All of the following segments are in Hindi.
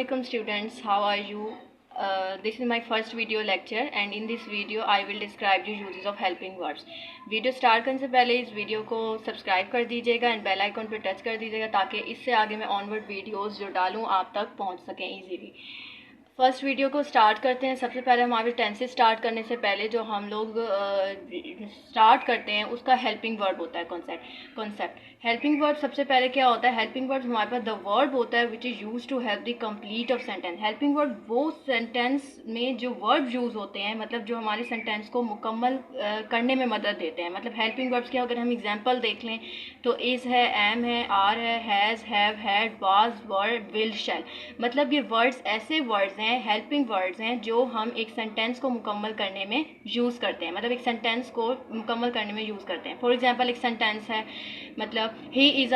Assalamualaikum students, how are you? This is my first video lecture and in this video I will describe you uses of helping verbs. Video start करने से पहले इस वीडियो को सब्सक्राइब कर दीजिएगा एंड बेल आइकन पर टच कर दीजिएगा ताकि इससे आगे मैं ऑनवर्ड वीडियोस जो डालूँ आप तक पहुंच सकें इजीली। फर्स्ट वीडियो को स्टार्ट करते हैं। सबसे पहले हमारे टेंसेस स्टार्ट करने से पहले जो हम लोग स्टार्ट करते हैं उसका हेल्पिंग वर्ब होता है कॉन्सेप्ट। हेल्पिंग वर्ब सबसे पहले क्या होता है? हेल्पिंग वर्ब हमारे पास द वर्ब होता है which is use to help the complete of sentence. Helping verb वो सेंटेंस में जो वर्ब यूज़ होते हैं, मतलब जो हमारे सेंटेंस को मुकम्मल करने में मदद देते हैं। मतलब हेल्पिंग वर्ब्स क्या, अगर हम एग्जांपल देख लें तो इज़ है, एम है, आर है, has, have, had, was, were, will, shall. मतलब ये वर्ड्स ऐसे वर्ड्स हैं, हेल्पिंग वर्ड्स हैं जो हम एक सेंटेंस को मुकम्मल करने में यूज़ करते हैं। मतलब एक सेंटेंस को मुकम्मल करने में यूज़ करते हैं। फॉर एग्जांपल एक सेंटेंस है, मतलब he is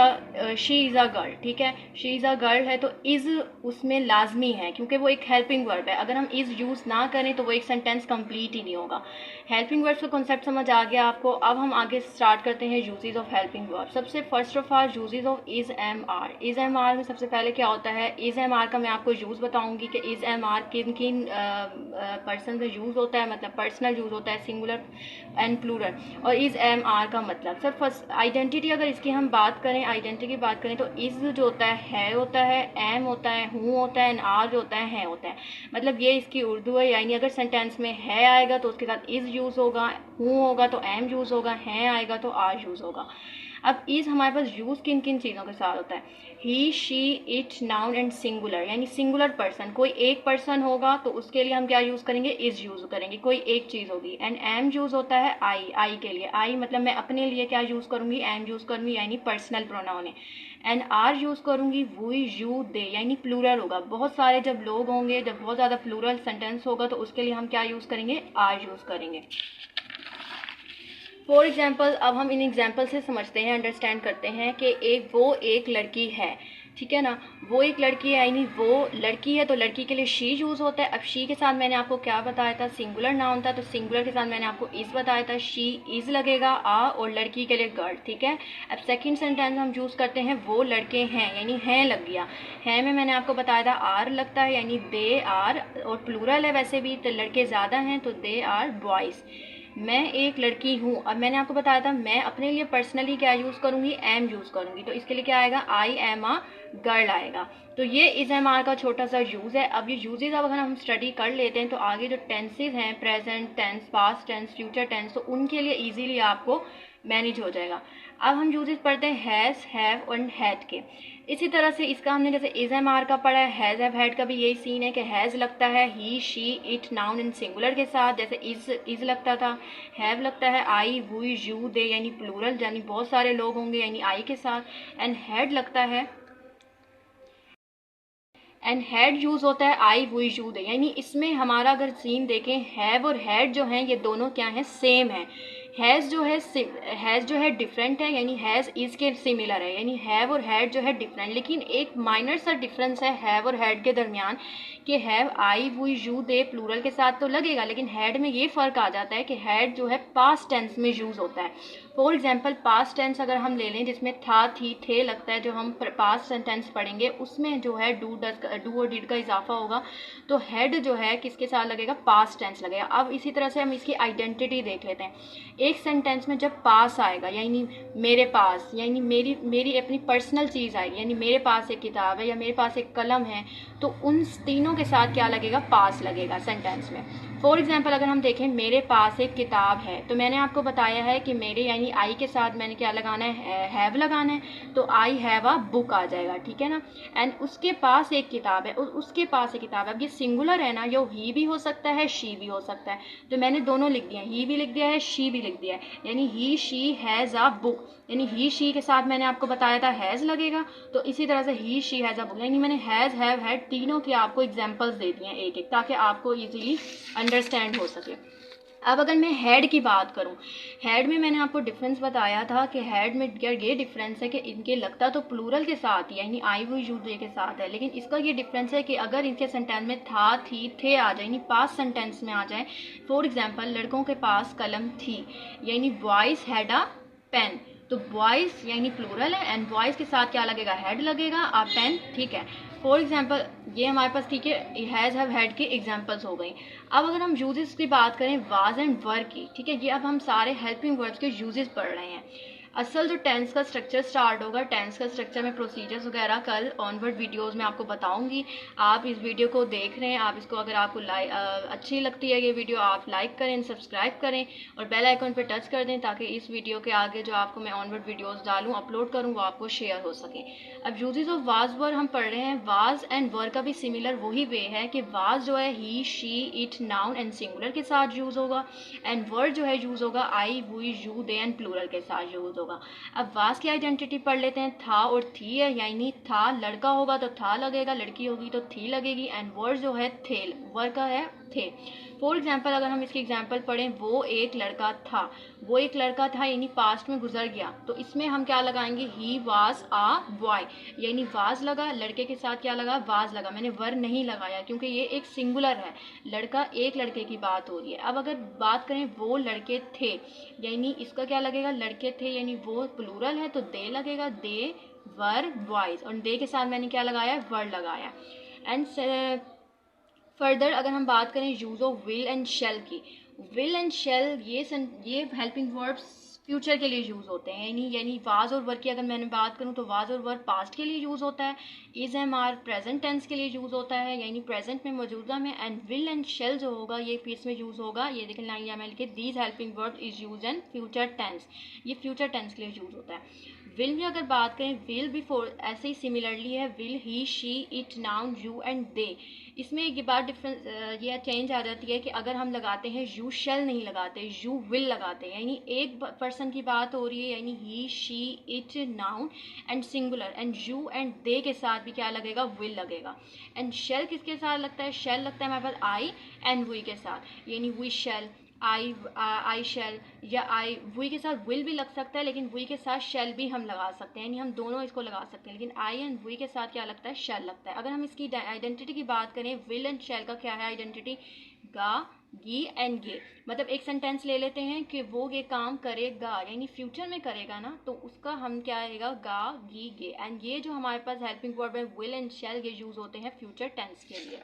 she is a girl, ठीक है, शी इज़ अ गर्ल है तो इज़ उसमें लाजमी है क्योंकि वो एक हेल्पिंग वर्ब है। अगर हम इज़ यूज़ ना करें तो वो एक सेंटेंस कंप्लीट ही नहीं होगा। हेल्पिंग वर्ब्स का कॉन्सेप्ट समझ आ गया आपको। अब हम आगे स्टार्ट करते हैं यूजेस ऑफ हेल्पिंग वर्ब। सबसे first of all uses of is am are. Is am are में सबसे पहले क्या होता है? इज़ एम आर का मैं आपको यूज़ बताऊंगी कि इज़ एम आर किन किन पर्सन से यूज़ होता है, मतलब पर्सनल यूज़ होता है, सिंगुलर एंड प्लूरल। और इज़ एम आर का मतलब सर फर्स्ट आइडेंटिटी, अगर इसकी हम बात करें, आइडेंटिटी की बात करें तो इज़ जो होता है, एम होता है, हूँ होता है, एंड आर जो होता है होता है। मतलब ये इसकी उर्दू है, यानी अगर सेंटेंस में है आएगा तो उसके साथ इज़ यूज़ होगा, हूँ होगा तो एम यूज़ होगा, है आएगा तो आर यूज़ होगा। अब इज़ हमारे पास यूज़ किन किन चीज़ों के साथ होता है? He, she, it, noun and singular, यानी सिंगुलर पर्सन, कोई एक पर्सन होगा तो उसके लिए हम क्या यूज़ करेंगे? इज़ यूज़ करेंगे, कोई एक चीज़ होगी। एंड एम यूज़ होता है आई के लिए। आई मतलब मैं अपने लिए क्या यूज़ करूँगी? एम यूज़ करूँगी, यानी पर्सनल प्रोनाउन है। एंड आर यूज़ करूँगी वी, यू, दे, यानी प्लूरल होगा। बहुत सारे जब लोग होंगे, जब बहुत ज़्यादा प्लूरल सेंटेंस होगा तो उसके लिए हम क्या यूज़ करेंगे? आर यूज़ करेंगे। फॉर एग्जाम्पल अब हम इन एग्जाम्पल से समझते हैं, अंडरस्टैंड करते हैं कि एक लड़की है, ठीक है ना, वो एक लड़की है, यानी वो लड़की है तो लड़की के लिए शी यूज़ होता है। अब शी के साथ मैंने आपको क्या बताया था? सिंगुलर नाउन था, तो सिंगुलर के साथ मैंने आपको इज़ बताया था, शी इज़ लगेगा आ, और लड़की के लिए गर्ल, ठीक है। अब सेकंड सेंटेंस हम यूज़ करते हैं वो लड़के हैं, यानी हैं लग गया। हैं में मैंने आपको बताया था आर लगता है, यानी दे आर, और प्लूरल है वैसे भी तो लड़के ज़्यादा हैं तो दे आर बॉयज़। मैं एक लड़की हूँ, अब मैंने आपको बताया था मैं अपने लिए पर्सनली क्या यूज़ करूँगी? एम यूज़ करूँगी, तो इसके लिए क्या आएगा? आई एम अ गर्ल आएगा। तो ये इज़ एम आर का छोटा सा यूज़ है। अब ये यूजेज अब अगर हम स्टडी कर लेते हैं तो आगे जो टेंसेज हैं, present tense, past tense, future tense, तो उनके लिए ईजीली आपको मैनेज हो जाएगा। अब हम यूजेस पढ़ते हैं हैज़, हैव और हैड के। इसी तरह से इसका हमने जैसे इज़ एम आर का पढ़ा है, हैज़, हैव, हैड का भी यही सीन है कि हैज़ लगता है he, she, it, noun in singular के साथ, जैसे इज़ लगता था। हैव लगता है आई, वी, यू, दे, यानी प्लूरल, यानी बहुत सारे लोग होंगे, यानी आई के साथ। एंड हैड लगता है, एंड हैड यूज़ होता है आई, वी, यू, दे, यानी इसमें हमारा अगर सीन देखें हैव और हैड जो हैं ये दोनों क्या हैं? सेम है। हैज़ जो है डिफरेंट है, यानी हैज़ इज़ के सिमिलर है, यानी हैव और हैड जो है डिफरेंट। लेकिन एक माइनर सा डिफरेंस है हैव और हैड के दरमियान कि have I, we, you, they plural के साथ तो लगेगा, लेकिन हैड में ये फ़र्क आ जाता है कि हैड जो है पास्ट टेंस में यूज़ होता है। फॉर एग्जाम्पल पास्ट टेंस अगर हम ले लें जिसमें था, थी, थे लगता है, जो हम पास्ट सेंटेंस पढ़ेंगे उसमें जो है डू और डिड का इजाफा होगा, तो हैड जो है किसके साथ लगेगा? पास्ट टेंस लगेगा। अब इसी तरह से हम इसकी आइडेंटिटी देख लेते हैं। एक सेंटेंस में जब पास आएगा, यानी मेरे पास, यानी मेरी अपनी पर्सनल चीज़ आएगी, यानी मेरे पास एक किताब है या मेरे पास एक कलम है, तो उन तीनों के साथ क्या लगेगा? पास लगेगा सेंटेंस में। फॉर एग्जाम्पल अगर हम देखें मेरे पास एक किताब है, तो मैंने आपको बताया है कि मेरे यानी आई के साथ मैंने क्या लगाना है? हैव लगाना है, तो आई हैव अ बुक आ जाएगा, ठीक है ना। एंड उसके पास एक किताब है, उसके पास एक किताब है। अब ये सिंगुलर है ना, यो ही भी हो सकता है, शी भी हो सकता है, तो मैंने दोनों लिख दिया, ही भी लिख दिया है, शी भी लिख दिया है, यानी he, she has a book, यानी ही, शी के साथ मैंने आपको बताया था हैज़ लगेगा, तो इसी तरह से ही, शी हैज़ अ बुक, यानी मैंने हैज़, हैव, हैड तीनों की आपको एग्जाम्पल्स दे दिए हैं एक एक, ताकि आपको ईजिली अंडरस्टैंड हो सके। अब अगर मैं हेड की बात करूं, हेड में मैंने आपको डिफरेंस बताया था कि हेड में ये डिफरेंस है कि इनके लगता तो प्लूरल के साथ यानी आई, वो, यू, दे के साथ है, लेकिन इसका ये डिफरेंस है कि अगर इनके सेंटेंस में था, थी, थे आ जाए, यानी पास्ट सेंटेंस में आ जाए। फॉर एग्जाम्पल लड़कों के पास कलम थी, यानी बॉयज हैड अ पेन, तो बॉयज़ यानी प्लूरल है एंड बॉयज़ के साथ क्या लगेगा, हैड लगेगा। आप 10, ठीक है। फॉर एग्जाम्पल ये हमारे पास, ठीक है, हैज़ हैव हैड की एग्जाम्पल्स हो गई। अब अगर हम यूजेस की बात करें वाज एंड वर की, ठीक है, ये अब हम सारे हेल्पिंग वर्ब्स के यूजेस पढ़ रहे हैं। असल जो टेंस का स्ट्रक्चर स्टार्ट होगा, टेंस का स्ट्रक्चर में प्रोसीजर्स वगैरह कल ऑनवर्ड वीडियोस में आपको बताऊंगी। आप इस वीडियो को देख रहे हैं, आप इसको अगर आपको अच्छी लगती है ये वीडियो, आप लाइक करें, सब्सक्राइब करें और बेल आइकन पे टच कर दें ताकि इस वीडियो के आगे जो आपको मैं ऑनवर्ड वीडियोस डालूं, अपलोड करूं, वो आपको शेयर हो सके। अब यूजेस ऑफ वाज वर हम पढ़ रहे हैं। वाज एंड वर का भी सिमिलर वही वे है कि वाज जो है he, she, it, noun and singular के साथ यूज होगा एंड वर जो है यूज होगा I, we, you, they and plural के साथ यूज होगा। अब वाज की आइडेंटिटी पढ़ लेते हैं। था और थी है, यानी था लड़का होगा तो था लगेगा, लड़की होगी तो थी लगेगी एंड वर जो है थे, वर का है थे। फॉर एग्जाम्पल अगर हम इसकी एग्जाम्पल पढ़ें, वो एक लड़का था, वो एक लड़का था यानी पास्ट में गुजर गया, तो इसमें हम क्या लगाएंगे, ही वाज आ बॉय, यानी वाज लगा, लड़के के साथ क्या लगा, वाज लगा। मैंने वर नहीं लगाया क्योंकि ये एक सिंगुलर है, लड़का एक लड़के की बात हो रही है। अब अगर बात करें वो लड़के थे, यानी इसका क्या लगेगा, लड़के थे, यानी वो प्लूरल है तो दे लगेगा, दे वर बॉयज, और दे के साथ मैंने क्या लगाया, वर लगाया। एंड फर्दर अगर हम बात करें use of will and shall की, विल एंड शेल ये हेल्पिंग वर्ब्स फ्यूचर के लिए यूज होते हैं, यानी वाज और वर्क की अगर मैंने बात करूं तो वाज और वर्क पास्ट के लिए यूज होता है, is am are present tense के लिए यूज होता है, यानी प्रेजेंट में, मौजूदा में। एंड विल एंड शेल जो होगा ये किस में यूज होगा, ये देखें लाइन या मैं लिखे, these helping verb is use in future tense, ये फ्यूचर टेंस के लिए यूज होता है। विल में अगर बात करें, विल बिफोर ऐसे ही सिमिलरली है, will, he, she, it, noun, you and दे। इसमें एक बात डिफरेंस ये चेंज आ जाती है कि अगर हम लगाते हैं यू शेल नहीं लगाते, यू विल लगाते हैं, यानी एक पर्सन की बात हो रही है, यानी he, she, it, noun and singular, and you and they के साथ भी क्या लगेगा, विल लगेगा। एंड शेल किसके साथ लगता है, शेल लगता है हमारे पास आई एंड वी के साथ, यानी वी शेल, आई शेल, या आई, वी के साथ विल भी लग सकता है लेकिन वी के साथ शेल भी हम लगा सकते हैं, यानी हम दोनों इसको लगा सकते हैं, लेकिन आई एंड वी के साथ क्या लगता है, शेल लगता है। अगर हम इसकी आइडेंटिटी की बात करें, विल एंड शेल का क्या है आइडेंटिटी, गा, गी एंड गे। मतलब एक सेंटेंस ले लेते हैं कि वो ये काम करेगा, यानी फ्यूचर में करेगा ना, तो उसका हम क्या आएगा, गा, गी, गे। एंड ये जो हमारे पास हेल्पिंग वर्ब है विल एंड शेल, ये यूज होते हैं फ्यूचर टेंस के लिए।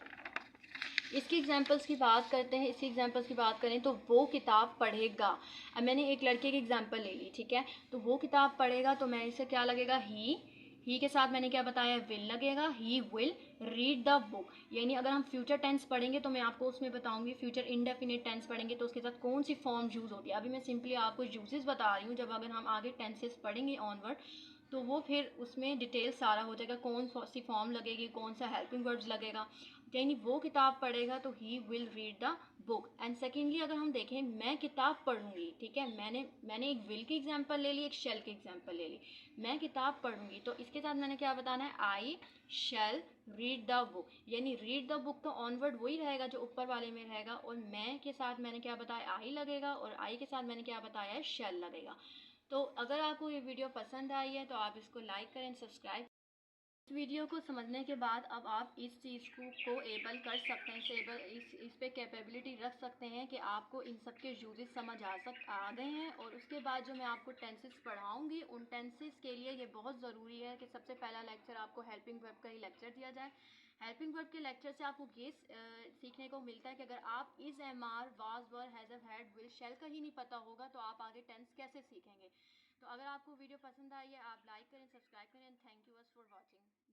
इसकी एग्जाम्पल्स की बात करते हैं। इसकी एग्जाम्पल्स की बात करें तो वो किताब पढ़ेगा। अब मैंने एक लड़के की एग्जाम्पल ले ली, ठीक है, तो वो किताब पढ़ेगा तो मैं इसे क्या लगेगा, ही के साथ मैंने क्या बताया, विल लगेगा, he will read the book. यानी अगर हम फ्यूचर टेंस पढ़ेंगे तो मैं आपको उसमें बताऊंगी, फ्यूचर इंडेफिनिट टेंस पढ़ेंगे तो उसके साथ कौन सी फॉर्म यूज होती है। अभी मैं सिंपली आपको यूजेस बता रही हूँ, जब अगर हम आगे टेंसेस पढ़ेंगे ऑनवर्ड तो वो फिर उसमें डिटेल सारा हो जाएगा, कौन सी फॉर्म लगेगी, कौन सा हेल्पिंग वर्ड्स लगेगा। यानी वो किताब पढ़ेगा तो he will read the book. And secondly अगर हम देखें, मैं किताब पढ़ूंगी, ठीक है, मैंने एक विल की एग्जांपल ले ली, एक शेल की एग्जांपल ले ली। मैं किताब पढ़ूंगी तो इसके साथ मैंने क्या बताना है, I shall read the book, यानी रीड द बुक तो ऑनवर्ड वही रहेगा जो ऊपर वाले में रहेगा, और मैं के साथ मैंने क्या बताया, आई लगेगा, और आई के साथ मैंने क्या बताया है, शेल लगेगा। तो अगर आपको ये वीडियो पसंद आई है तो आप इसको लाइक करें, सब्सक्राइब। इस वीडियो को समझने के बाद अब आप इस चीज़ को एबल कर सकते हैं, इस पे कैपेबिलिटी रख सकते हैं कि आपको इन सब के यूजेस समझ आ गए हैं। और उसके बाद जो मैं आपको टेंसेस पढ़ाऊंगी, उन टेंसेस के लिए ये बहुत ज़रूरी है कि सबसे पहला लेक्चर आपको हेल्पिंग वर्ब का ही लेक्चर दिया जाए। हेल्पिंग वर्ब के लेक्चर से आपको ये सीखने को मिलता है कि अगर आप is, am are, was, were, has, have, had, will, shall का ही नहीं पता होगा तो आप आगे टेंस कैसे सीखेंगे। तो अगर आपको वीडियो पसंद आई है आप लाइक करें, सब्सक्राइब करें। Thank you for watching.